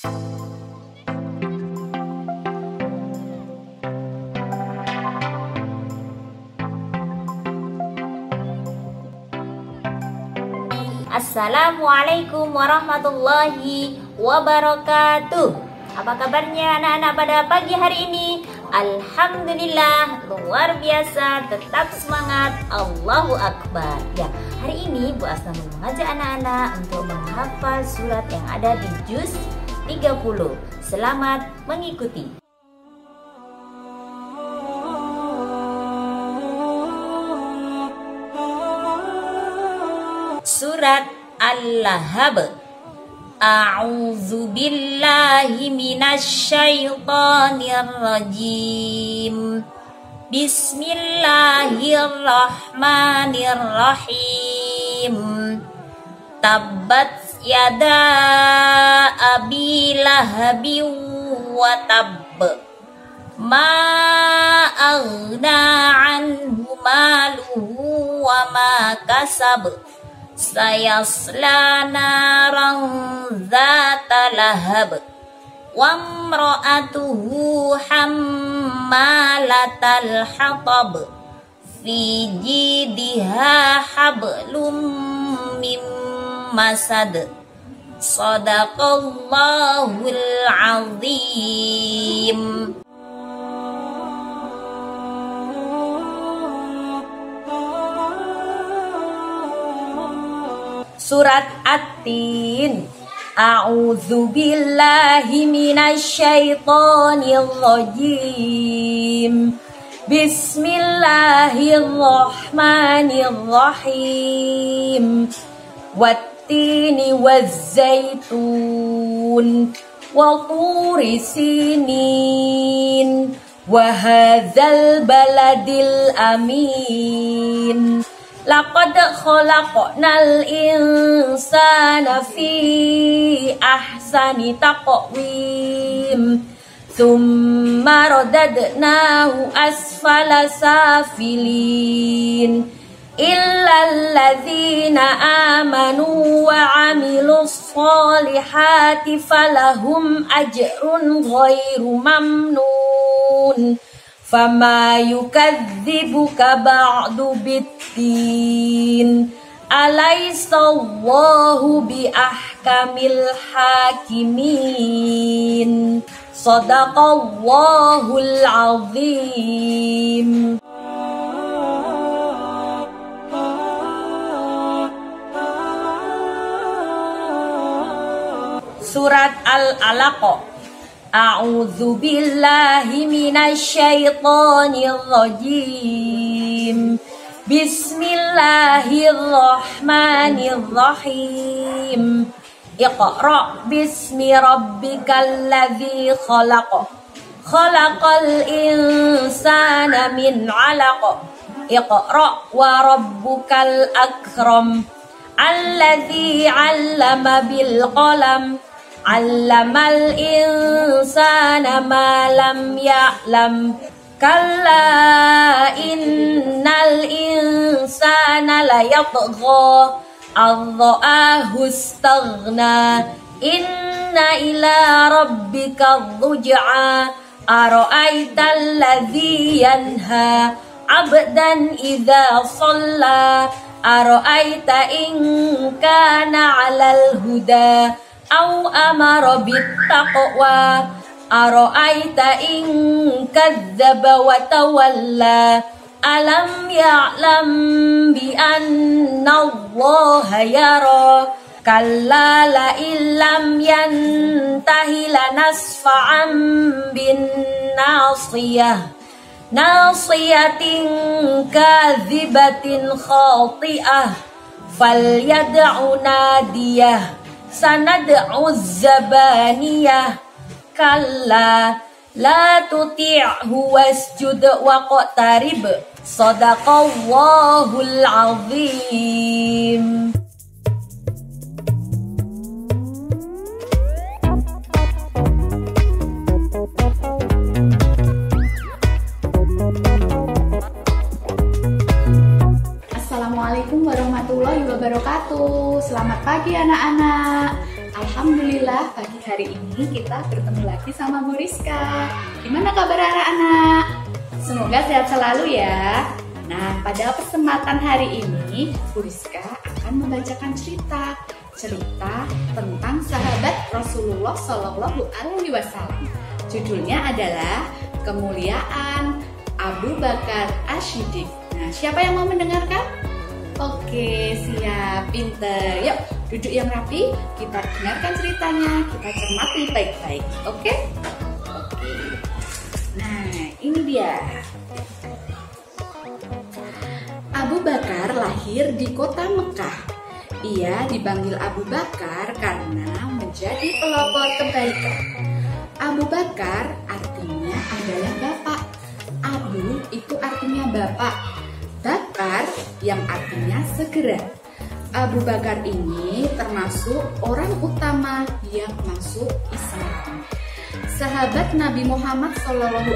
Assalamualaikum warahmatullahi wabarakatuh. Apa kabarnya anak-anak pada pagi hari ini? Alhamdulillah, luar biasa, tetap semangat, Allahu Akbar. Ya, hari ini Bu Asna mengajak anak-anak untuk menghafal surat yang ada di juz 30. Selamat mengikuti. Surat Al-Lahab. A'udzu billahi minasyaitonir rajim. Bismillahirrahmanirrahim. Tabbat yada abi lahabin wa tabb. Ma aghna anhu maluhu wa ma kasab. Sayasla naran zata lahab wa imra'atuhu hammalatal hatab fi jidha hablum mim masad. Shadaqallahul azim. Surat At-Tin. A'udzu billahi minasyaitonir rajim. Bismillahirrahmanirrahim. Wat-tini waz-zaitun wa turi sinin wa hadzal baladil amin. Laqad khalaqnal insana fi ahsani taqwim. Tsumma radadnahu asfala safilin. Illal ladzina amanu wa 'amilus sholihati falahum ajrun ghairu mamnun. Fama yukadzibuka ba'du biddin. Alaysallahu bi ahkamil hakimin. Shadaqallahul azim. Surat Al-Alaq. A'udzu billahi minasyaitonir rajim. Bismillahirrahmanirrahim. Iqra bismi rabbikal ladzi khalaq. Khalaqal insana min 'alaq. Iqra wa rabbukal akram. Alladzi 'allama bil qalam. Allamal insana ma lam ya'lam. Kalla innal insana layatgha ar-ra'ahu istaghna. Inna ila rabbika ruj'a. Ara'aital ladzi yanha 'abdan idza shalla. Ara'aita in kana 'alal huda aw amara bittaqwa. Ara'aita in kadzdzaba wa tawalla. Alam ya'lam bi anna Allaha yara. Kalla la illam yantahi lanasfa'an bin nasiyah. Nasiyatin kadzibatin khati'ah. Falyad'u nadiyah. Sanad'u zabaniyah. Kalla la tuti'hu wasjud waqtarib. Shadaqallahul azim. Assalamualaikum warahmatullahi wabarakatuh. Selamat pagi anak-anak. Alhamdulillah pagi pagi hari ini kita bertemu lagi sama Bu Rizka. Gimana kabar anak-anak? Semoga sehat selalu ya. Nah, pada kesempatan hari ini Bu Rizka akan membacakan cerita tentang sahabat Rasulullah Shallallahu Alaihi Wasallam. Judulnya adalah Kemuliaan Abu Bakar As-Siddiq. Nah, siapa yang mau mendengarkan? Oke, siap, pinter. Yuk, duduk yang rapi, kita dengarkan ceritanya, kita cermati baik-baik. Oke? Oke. Nah, ini dia. Abu Bakar lahir di kota Mekah. Ia dipanggil Abu Bakar karena menjadi pelopor kebaikan. Abu Bakar artinya adalah bapak. Abu itu artinya bapak. Bakar yang artinya segera. Abu Bakar ini termasuk orang utama yang masuk Islam. Sahabat Nabi Muhammad SAW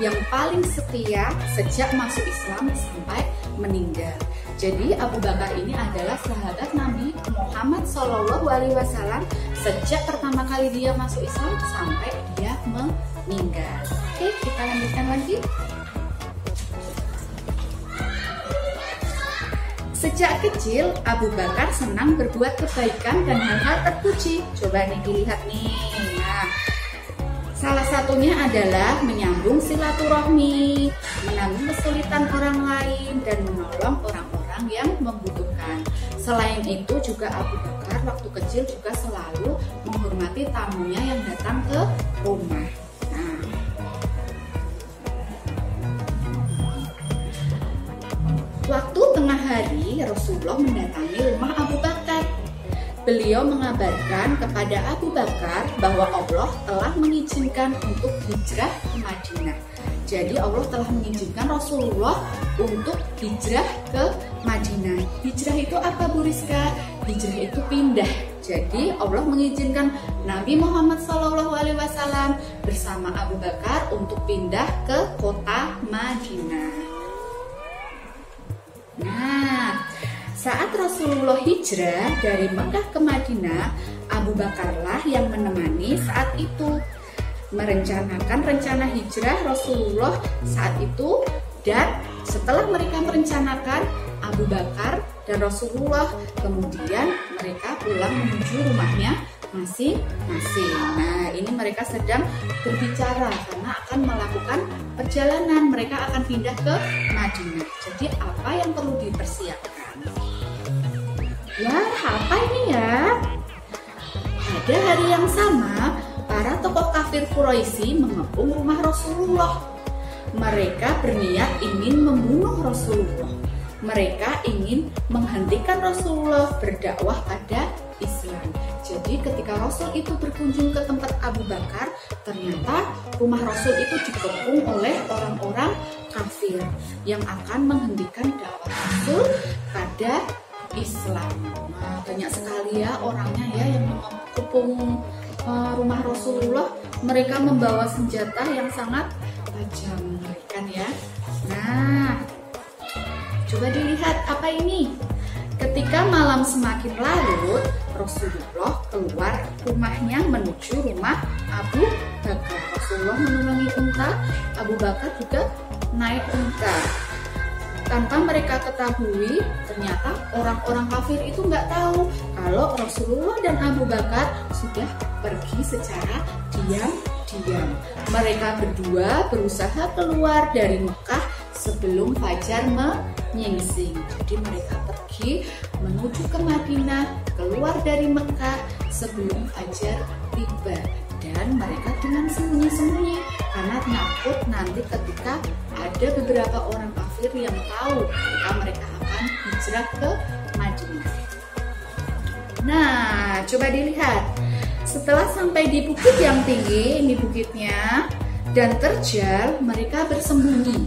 yang paling setia sejak masuk Islam sampai meninggal. Jadi Abu Bakar ini adalah sahabat Nabi Muhammad SAW sejak pertama kali dia masuk Islam sampai dia meninggal. Oke, kita lanjutkan lagi. Sejak kecil, Abu Bakar senang berbuat kebaikan dan hal-hal terpuji. Coba nih dilihat nih. Nah, salah satunya adalah menyambung silaturahmi, menanggung kesulitan orang lain, dan menolong orang-orang yang membutuhkan. Selain itu juga Abu Bakar waktu kecil juga selalu menghormati tamunya yang datang ke rumah. Nah, waktu tengah hari, Rasulullah mendatangi rumah Abu Bakar. Beliau mengabarkan kepada Abu Bakar bahwa Allah telah mengizinkan untuk hijrah ke Madinah. Jadi Allah telah mengizinkan Rasulullah untuk hijrah ke Madinah. Hijrah itu apa, Bu Rizka? Hijrah itu pindah. Jadi Allah mengizinkan Nabi Muhammad SAW bersama Abu Bakar untuk pindah ke kota Madinah. Nah, saat Rasulullah hijrah dari Mekah ke Madinah, Abu Bakarlah yang menemani saat itu, merencanakan rencana hijrah Rasulullah saat itu. Dan setelah mereka merencanakan, Abu Bakar dan Rasulullah kemudian mereka pulang menuju rumahnya masing-masing. Nah, ini mereka sedang berbicara karena akan melakukan perjalanan. Mereka akan pindah ke Madinah. Jadi apa yang perlu dipersiapkan? Wah, apa ini ya? Pada hari yang sama, para tokoh kafir Quraisy mengepung rumah Rasulullah. Mereka berniat ingin membunuh Rasulullah. Mereka ingin menghentikan Rasulullah berdakwah pada Islam. Jadi ketika Rasul itu berkunjung ke tempat Abu Bakar, ternyata rumah Rasul itu dikepung oleh orang-orang kafir yang akan menghentikan dakwah Rasul pada Islam. Nah, banyak sekali ya orangnya ya yang mengepung rumah Rasulullah. Mereka membawa senjata yang sangat tajam, kan ya. Nah, coba dilihat apa ini. Ketika malam semakin larut, Rasulullah keluar rumahnya menuju rumah Abu Bakar. Rasulullah menunggangi unta, Abu Bakar juga naik unta. Tanpa mereka ketahui, ternyata orang-orang kafir itu nggak tahu kalau Rasulullah dan Abu Bakar sudah pergi secara diam-diam. Mereka berdua berusaha keluar dari Mekah sebelum fajar menyingsing. Jadi mereka pergi menuju ke Madinah, keluar dari Mekah sebelum fajar tiba. Dan mereka dengan sembunyi-sembunyi karena takut nanti ketika ada beberapa orang kafir yang tahu ketika mereka akan hijrah ke Madinah. Nah, coba dilihat. Setelah sampai di bukit yang tinggi, ini bukitnya, dan terjal, mereka bersembunyi.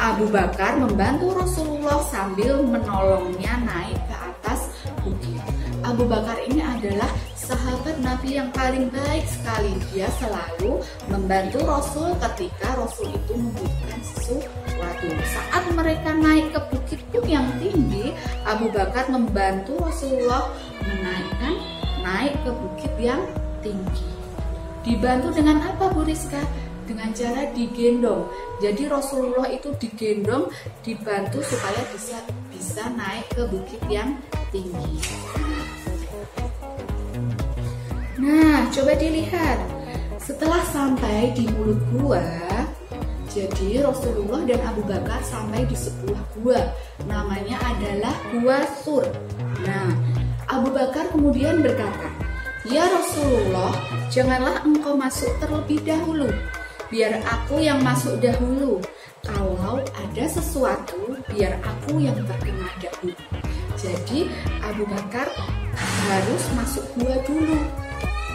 Abu Bakar membantu Rasulullah sambil menolongnya naik ke atas bukit. Abu Bakar ini adalah sahabat Nabi yang paling baik sekali. Dia selalu membantu Rasul ketika Rasul itu membutuhkan sesuatu. Saat mereka naik ke bukit yang tinggi, Abu Bakar membantu Rasulullah menaikkan naik ke bukit yang tinggi. Dibantu dengan apa Bu Rizka? Dengan cara digendong. Jadi Rasulullah itu digendong, dibantu supaya bisa naik ke bukit yang tinggi. Nah, coba dilihat. Setelah sampai di mulut gua, jadi Rasulullah dan Abu Bakar sampai di sebuah gua. Namanya adalah Gua Sur. Nah, Abu Bakar kemudian berkata, "Ya Rasulullah, janganlah engkau masuk terlebih dahulu. Biar aku yang masuk dahulu. Kalau ada sesuatu, biar aku yang terkena dahulu." Jadi Abu Bakar harus masuk gua dulu.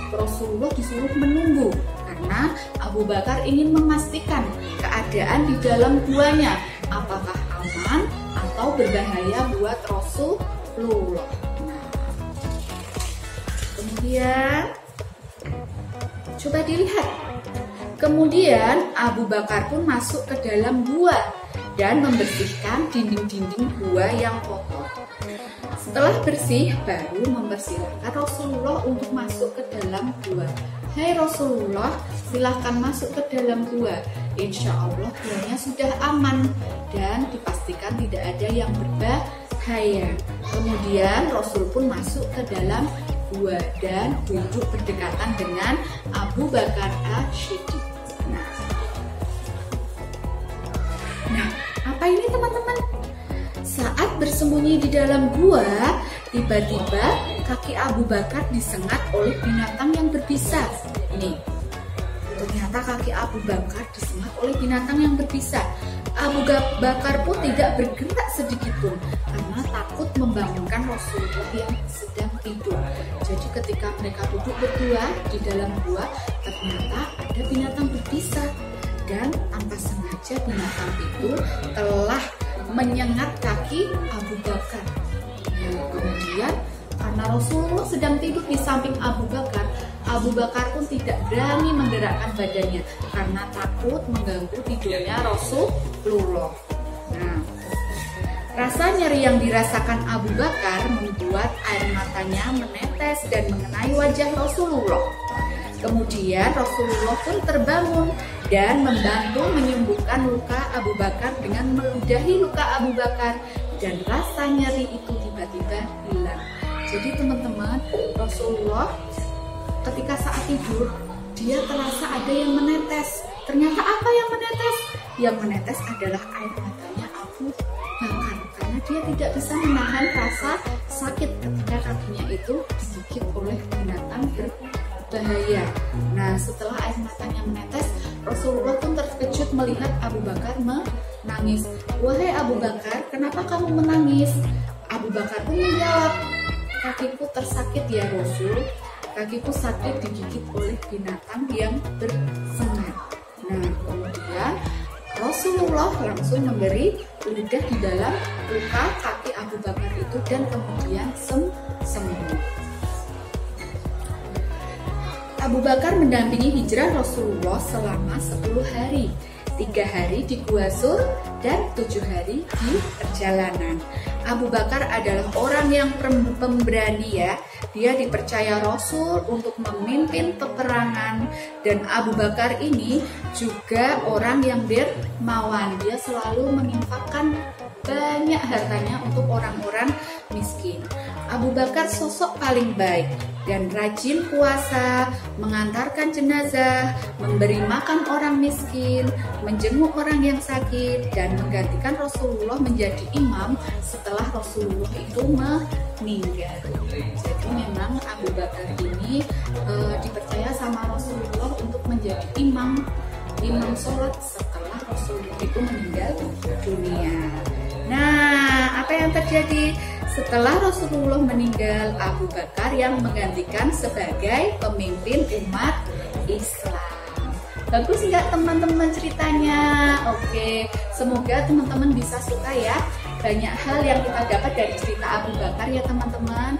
Rasulullah disuruh menunggu karena Abu Bakar ingin memastikan keadaan di dalam guanya apakah aman atau berbahaya buat Rasulullah. Kemudian coba dilihat. Kemudian Abu Bakar pun masuk ke dalam gua dan membersihkan dinding-dinding gua yang kotor. Setelah bersih, baru mempersilahkan Rasulullah untuk masuk ke dalam gua. "Hai Rasulullah, silahkan masuk ke dalam gua. Insya Allah guanya sudah aman dan dipastikan tidak ada yang berbahaya." Kemudian Rasul pun masuk ke dalam gua dan duduk berdekatan dengan Abu Bakar As-Siddiq. Nah, apa ini teman-teman? Saat bersembunyi di dalam gua, tiba-tiba kaki Abu Bakar disengat oleh binatang yang berbisa. Ini, ternyata kaki Abu Bakar disengat oleh binatang yang berbisa. Abu Bakar pun tidak bergerak sedikit pun karena takut membangunkan Rasulullah yang sedang tidur. Jadi ketika mereka duduk berdua di dalam gua, ternyata ada binatang berbisa dan tanpa sengaja binatang itu telah menyengat kaki Abu Bakar. Nah, kemudian karena Rasulullah sedang tidur di samping Abu Bakar pun tidak berani menggerakkan badannya karena takut mengganggu tidurnya Rasulullah. Nah, rasa nyeri yang dirasakan Abu Bakar membuat air matanya menetes dan mengenai wajah Rasulullah. Kemudian Rasulullah pun terbangun dan membantu menyembuhkan luka Abu Bakar dengan meludahi luka Abu Bakar dan rasa nyeri itu tiba-tiba hilang. Jadi teman-teman, Rasulullah ketika saat tidur dia terasa ada yang menetes. Ternyata apa yang menetes? Yang menetes adalah air matanya Abu Bakar karena dia tidak bisa menahan rasa sakit ketika kakinya itu digigit oleh binatang berbahaya. Nah, setelah air matanya menetes, Rasulullah pun terkejut melihat Abu Bakar menangis. "Wahai Abu Bakar, kenapa kamu menangis?" Abu Bakar pun menjawab, "Kakiku tersakit ya Rasul. Kakiku sakit digigit oleh binatang yang bersengat." Nah, kemudian Rasulullah langsung memberi ludah di dalam luka kaki Abu Bakar itu dan kemudian sembuh. Abu Bakar mendampingi hijrah Rasulullah selama 10 hari, 3 hari di Gua Sur dan 7 hari di perjalanan. Abu Bakar adalah orang yang pemberani ya. Dia dipercaya Rasul untuk memimpin peperangan dan Abu Bakar ini juga orang yang dermawan. Dia selalu menginfakkan banyak hartanya untuk orang-orang miskin. Abu Bakar sosok paling baik dan rajin puasa, mengantarkan jenazah, memberi makan orang miskin, menjenguk orang yang sakit, dan menggantikan Rasulullah menjadi imam setelah Rasulullah itu meninggal. Jadi memang Abu Bakar ini dipercaya sama Rasulullah untuk menjadi imam sholat setelah Rasulullah itu meninggal dunia. Nah, apa yang terjadi? Setelah Rasulullah meninggal, Abu Bakar yang menggantikan sebagai pemimpin umat Islam. Bagus nggak teman-teman ceritanya? Oke, semoga teman-teman bisa suka ya. Banyak hal yang kita dapat dari cerita Abu Bakar ya teman-teman.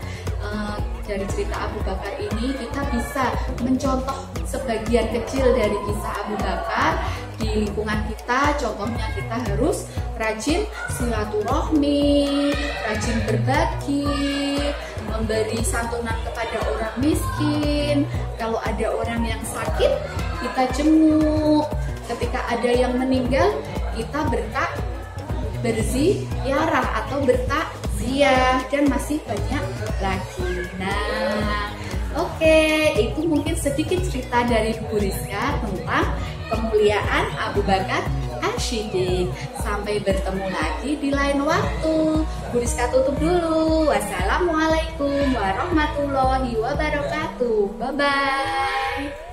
Dari cerita Abu Bakar ini kita bisa mencontoh sebagian kecil dari kisah Abu Bakar di lingkungan kita. Contohnya kita harus rajin silaturahmi, rajin berbagi, memberi santunan kepada orang miskin. Kalau ada orang yang sakit, kita jenguk. Ketika ada yang meninggal, kita berziarah atau bertakziah, dan masih banyak lagi. Nah, oke, itu mungkin sedikit cerita dari Bu Rizka tentang kemuliaan Abu Bakar As-Siddiq. Sampai bertemu lagi di lain waktu. Bu Rizka tutup dulu. Wassalamualaikum warahmatullahi wabarakatuh. Bye-bye.